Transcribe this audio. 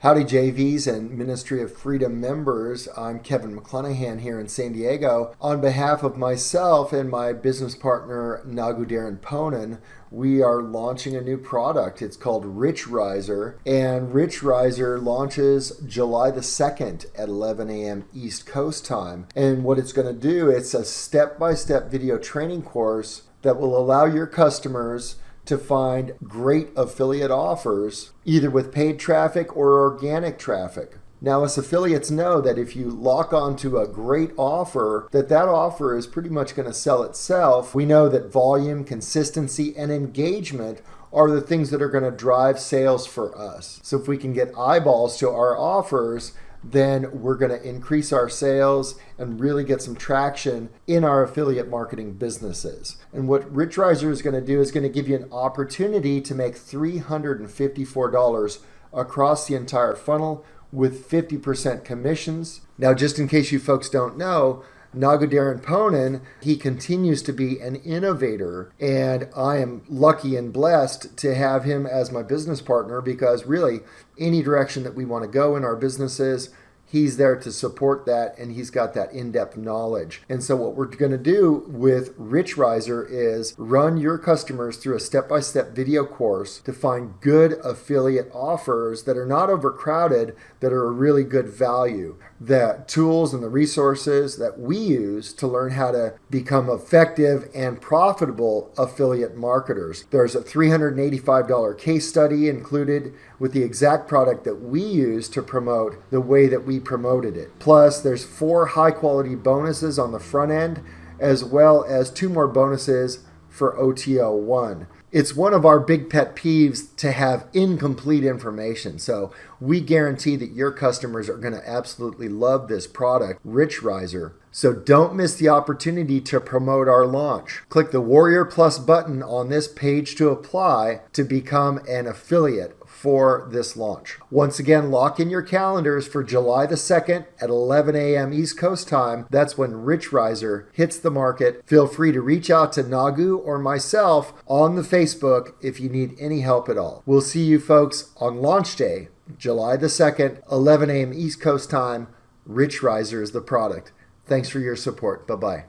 Howdy JVs and Ministry of Freedom members. I'm Kevin McClenahan here in San Diego. On behalf of myself and my business partner Nagu Darren Ponen, we are launching a new product. It's called RichRiser, and RichRiser launches July the 2nd at 11 a.m. East Coast time. And what it's going to do, it's a step-by-step video training course that will allow your customers to find great affiliate offers, either with paid traffic or organic traffic. Now, us affiliates know that if you lock onto a great offer, that offer is pretty much going to sell itself. We know that volume, consistency, and engagement are the things that are going to drive sales for us. So if we can get eyeballs to our offers, then we're going to increase our sales and really get some traction in our affiliate marketing businesses. And what RichRiser is going to do is going to give you an opportunity to make $354 across the entire funnel with 50% commissions. Now, just in case you folks don't know, Nagu Darren Ponen, he continues to be an innovator, and I am lucky and blessed to have him as my business partner, because really any direction that we want to go in our businesses, he's there to support that, and he's got that in-depth knowledge. And so what we're going to do with RichRiser is run your customers through a step-by-step video course to find good affiliate offers that are not overcrowded, that are a really good value. The tools and the resources that we use to learn how to become effective and profitable affiliate marketers. There's a $385 case study included with the exact product that we use to promote the way that we promoted it. Plus, there's 4 high-quality bonuses on the front end, as well as 2 more bonuses for OTO 1. It's one of our big pet peeves to have incomplete information. So we guarantee that your customers are going to absolutely love this product, RichRiser. So don't miss the opportunity to promote our launch. Click the Warrior Plus button on this page to apply to become an affiliate for this launch. Once again, lock in your calendars for July the 2nd at 11 a.m. East Coast time. That's when RichRiser hits the market. Feel free to reach out to Nagu or myself on the Facebook if you need any help at all. We'll see you folks on launch day, July the 2nd, 11 a.m. East Coast time. RichRiser is the product. Thanks for your support. Bye-bye.